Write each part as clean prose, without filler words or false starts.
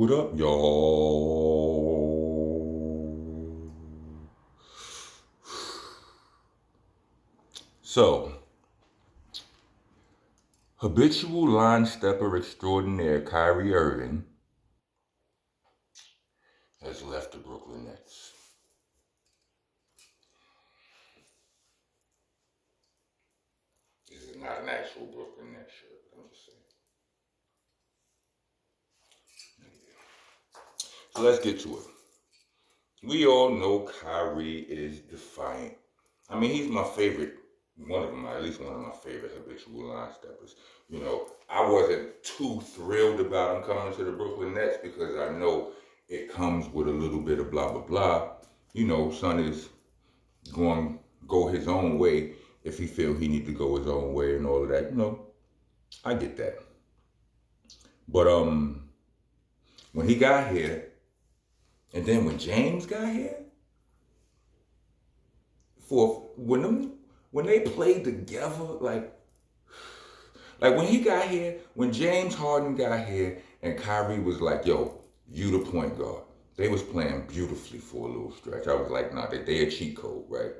What up, y'all? So, habitual line stepper extraordinaire Kyrie Irving has left the Brooklyn Nets. This is not an actual Brooklyn Nets shirt, I'm just saying. So let's get to it. We all know Kyrie is defiant. I mean, he's my favorite, one of them, at least one of my favorite habitual line steppers. You know, I wasn't too thrilled about him coming to the Brooklyn Nets because I know it comes with a little bit of blah, blah, blah. You know, son is going to go his own way if he feel he need to go his own way and all of that. You know, I get that. But when he got here, and then when James got here, when they played together, like when he got here, when James Harden got here, and Kyrie was like, "Yo, you the point guard." They was playing beautifully for a little stretch. I was like, "Nah, they a cheat code, right?"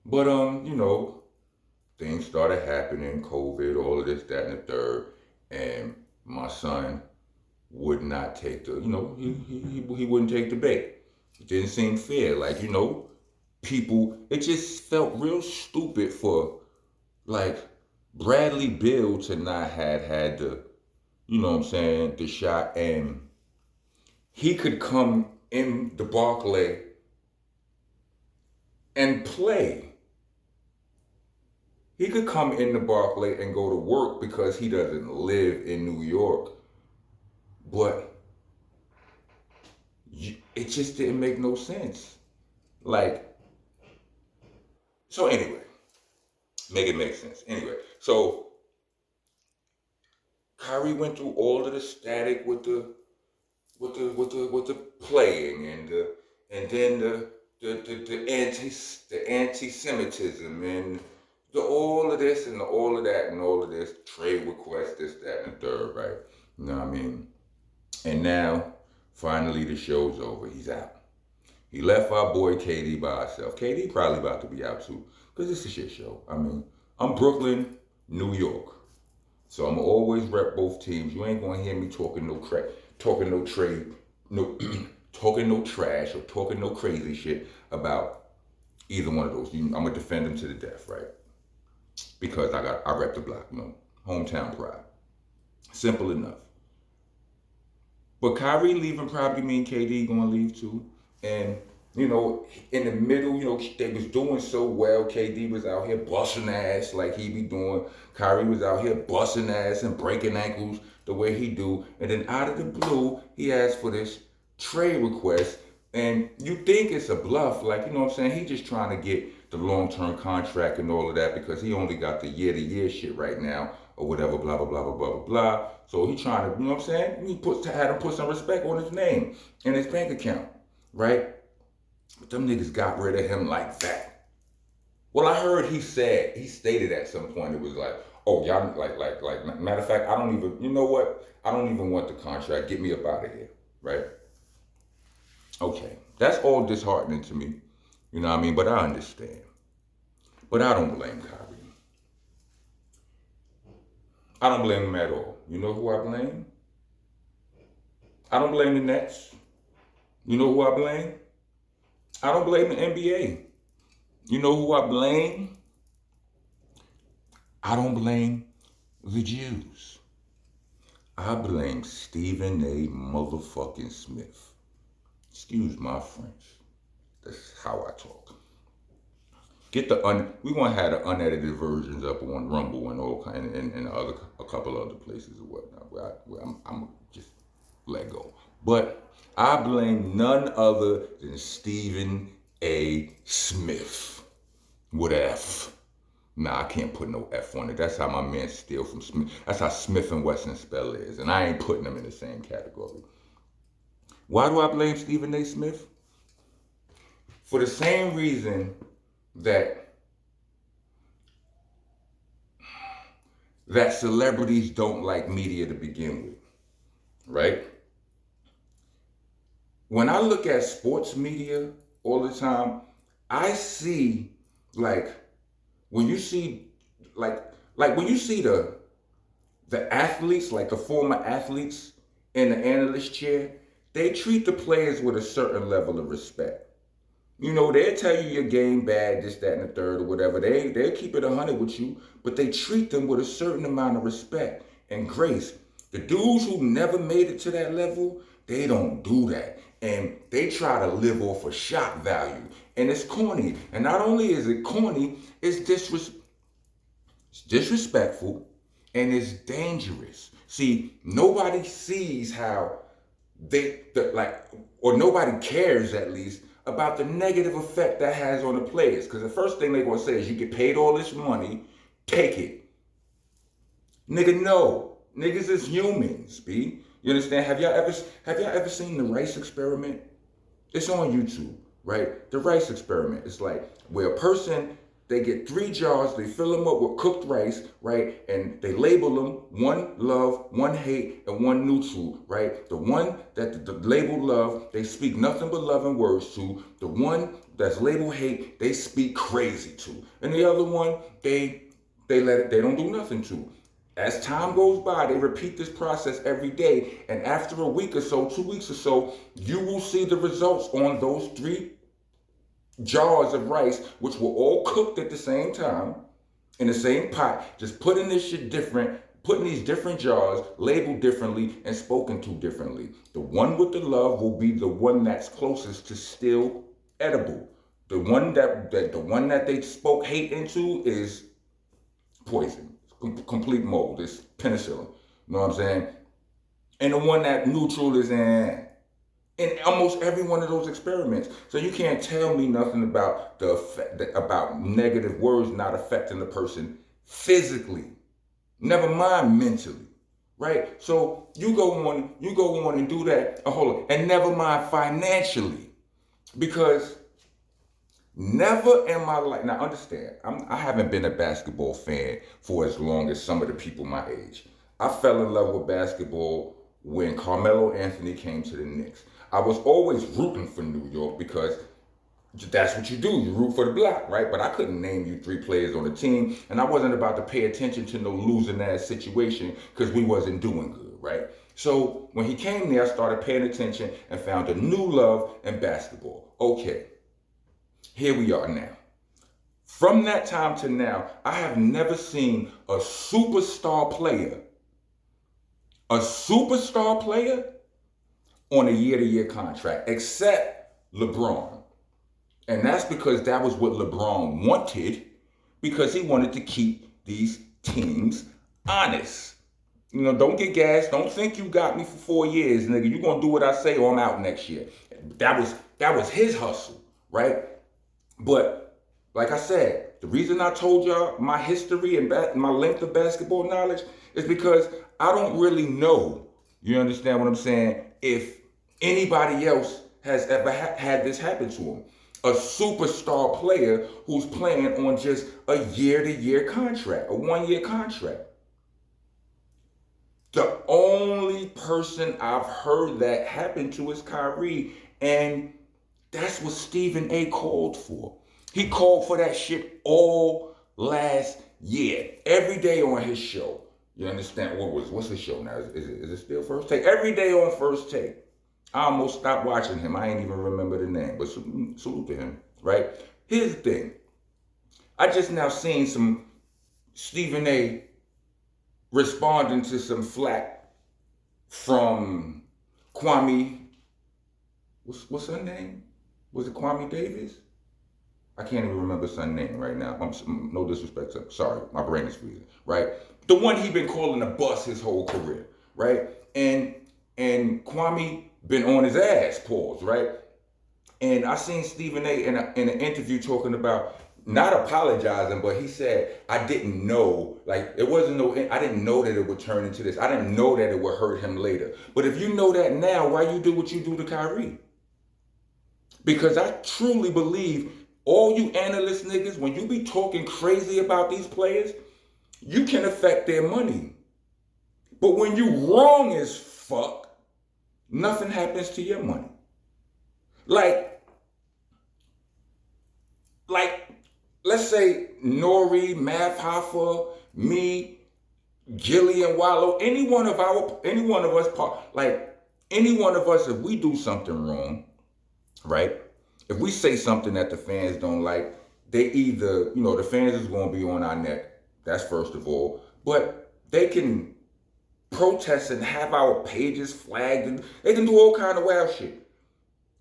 But you know, things started happening, COVID, all of this, that, and the third, and my son would not take the, you know, he wouldn't take the bait. It didn't seem fair. Like, you know, people, it just felt real stupid for, like, Bradley Beal to not have had the, you know what I'm saying, the shot, and he could come in the Barclay and play. He could come in the Barclay and go to work because he doesn't live in New York. But it just didn't make no sense. Like, so anyway, make it make sense. Anyway, so Kyrie went through all of the static with the playing and then the anti-Semitism and the all of this and the all of that and all of this trade requests, this, that, and the third, right? You know what I mean? And now, finally, the show's over. He's out. He left our boy KD by himself. KD probably about to be out too, because it's a shit show. I mean, I'm Brooklyn, New York. So I'm always rep both teams. You ain't gonna hear me talking no crap, talking no trade, no talking no trash or talking no crazy shit about either one of those. I'm gonna defend them to the death, right? Because I rep the block, you know, hometown pride. Simple enough. But Kyrie leaving probably mean KD gonna leave too. And you know, in the middle, you know, they was doing so well. KD was out here busting ass like he be doing. Kyrie was out here busting ass and breaking ankles the way he do. And then out of the blue, he asked for this trade request. And you think it's a bluff, like, you know what I'm saying? He just trying to get the long-term contract and all of that because he only got the year-to-year shit right now or whatever, blah, blah, blah, blah, blah, blah, blah. So he trying to, you know what I'm saying? He had to put some respect on his name and his bank account, right? But them niggas got rid of him like that. Well, I heard he stated at some point, it was like, oh, y'all, like, matter of fact, I don't even, you know what? I don't even want the contract. Get me up out of here, right? Okay, that's all disheartening to me, you know what I mean? But I understand. But I don't blame Kyrie. I don't blame him at all. You know who I blame? I don't blame the Nets. You know who I blame? I don't blame the NBA. You know who I blame? I don't blame the Jews. I blame Stephen A. motherfucking Smith. Excuse my French. That's how I talk. Get we want to have the unedited versions up on Rumble and all and a couple other places or whatnot. Where I'm just let go. But I blame none other than Stephen A. Smith with an F. Nah, I can't put no F on it. That's how my man Steele from Smith. That's how Smith and Wesson spell is, and I ain't putting them in the same category. Why do I blame Stephen A. Smith? For the same reason that celebrities don't like media to begin with. right? When I look at sports media all the time, I see like when you see like when you see the athletes, like the former athletes in the analyst chair, they treat the players with a certain level of respect. You know, they'll tell you your game bad, this, that, and the third, or whatever. They'll keep it 100 with you, but they treat them with a certain amount of respect and grace. The dudes who never made it to that level, they don't do that. And they try to live off of shock value. And it's corny. And not only is it corny, it's disrespectful and it's dangerous. See, nobody sees how or nobody cares at least about the negative effect that has on the players. Because the first thing they're gonna say is, you get paid all this money, take it. Nigga, no. Niggas is humans, B. You understand? Have y'all ever seen the Rice experiment? It's on YouTube, right? The Rice experiment. It's like where a person, they get 3 jars, they fill them up with cooked rice, right? And they label them 1 love, 1 hate, and 1 neutral, right? The one that the labeled love, they speak nothing but loving words to. The one that's labeled hate, they speak crazy to. And the other one, they don't do nothing to. As time goes by, they repeat this process every day. And after a week or so, 2 weeks or so, you will see the results on those 3 jars of rice, which were all cooked at the same time in the same pot, just putting this shit different, putting these different jars, labeled differently and spoken to differently. The one with the love will be the one that's closest to still edible. The one that they spoke hate into is poison, complete mold. It's penicillin. You know what I'm saying? And the one that neutral is in almost every one of those experiments. So you can't tell me nothing about about negative words not affecting the person physically, never mind mentally, right? So you go on and do that, and never mind financially, because never in my life, now understand, I haven't been a basketball fan for as long as some of the people my age. I fell in love with basketball when Carmelo Anthony came to the Knicks. I was always rooting for New York because that's what you do. You root for the Blakk, right? But I couldn't name you 3 players on the team, and I wasn't about to pay attention to no losing ass situation because we wasn't doing good, right? So when he came there, I started paying attention and found a new love in basketball. Okay, here we are now. From that time to now, I have never seen a superstar player on a year-to-year contract, except LeBron. And that's because that was what LeBron wanted, because he wanted to keep these teams honest. You know, don't get gassed. Don't think you got me for 4 years, nigga. You gonna do what I say or I'm out next year. That was his hustle, right? But like I said, the reason I told y'all my history and my length of basketball knowledge is because I don't really know, you understand what I'm saying, if anybody else has ever had this happen to him. A superstar player who's playing on just a year-to-year contract, a 1-year contract. The only person I've heard that happen to is Kyrie, and that's what Stephen A. called for. He called for that shit all last year, every day on his show. You understand? What's his show now? Is it still First Take? Every day on First Take. I almost stopped watching him. I ain't even remember the name, but salute to him, right? Here's the thing. I just now seen some Stephen A. responding to some flack from Kwame. What's her name? Was it Kwame Davis? I can't even remember his son's name right now. No disrespect to him. Sorry, my brain is freezing, right? The one he been calling a bust his whole career, right? And Kwame been on his ass, pause, right? And I seen Stephen A. in an interview talking about not apologizing, but he said, I didn't know, like I didn't know that it would turn into this. I didn't know that it would hurt him later. But if you know that now, why you do what you do to Kyrie? Because I truly believe all you analyst niggas, when you be talking crazy about these players, you can affect their money. But when you wrong as fuck, nothing happens to your money. Like, let's say Nori, Math Hoffa, me, Gillian Wallow, any one of us, if we do something wrong, right? If we say something that the fans don't like, they either, the fans is going to be on our neck. That's first of all. But they can protest and have our pages flagged, and they can do all kind of wild shit.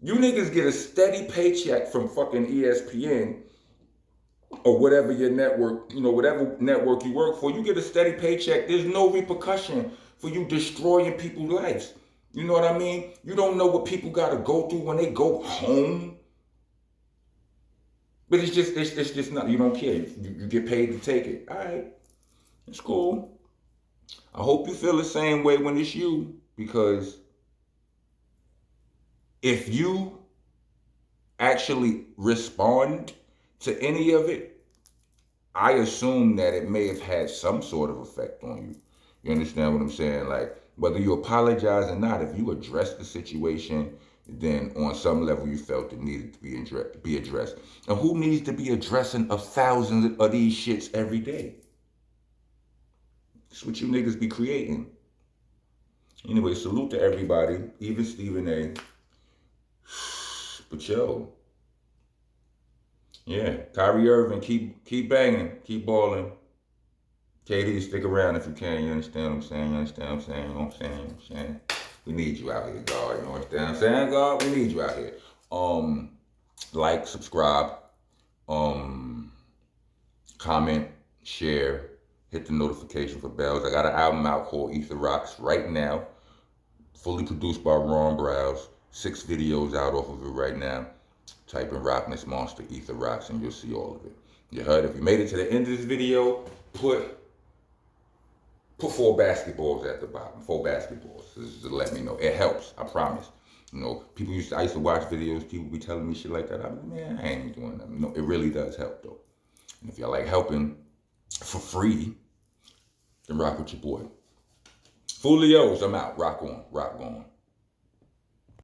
You niggas get a steady paycheck from fucking ESPN or whatever your network, whatever network you work for. You get a steady paycheck. There's no repercussion for you destroying people's lives. You know what I mean? You don't know what people got to go through when they go home. But it's just not, you don't care. You get paid to take it. All right. It's cool. I hope you feel the same way when it's you, because if you actually respond to any of it, I assume that it may have had some sort of effect on you. You understand what I'm saying? Like, whether you apologize or not, if you address the situation, then on some level you felt it needed to be addressed. And who needs to be addressing 1,000 of these shits every day? That's what you niggas be creating. Anyway, salute to everybody, even Stephen A. But yo, yeah, Kyrie Irving, keep banging, keep balling. KD, stick around if you can. You understand what I'm saying? You understand what I'm saying? You know what I'm saying? We need you out here, God. You know what I'm saying, God? We need you out here. Like, subscribe, comment, share, hit the notification for bells. I got an album out called Ether Rocks right now, fully produced by Browz. 6 videos out off of it right now. Type in Rock This Monster Ether Rocks and you'll see all of it. You heard? If you made it to the end of this video, put 4 basketballs at the bottom. 4 basketballs. Just to let me know. It helps. I promise. I used to watch videos. People be telling me shit like that. I'm like, man, I ain't doing that. No, it really does help though. And if y'all like helping for free, then rock with your boy. Folios, I'm out. Rock on. Rock on.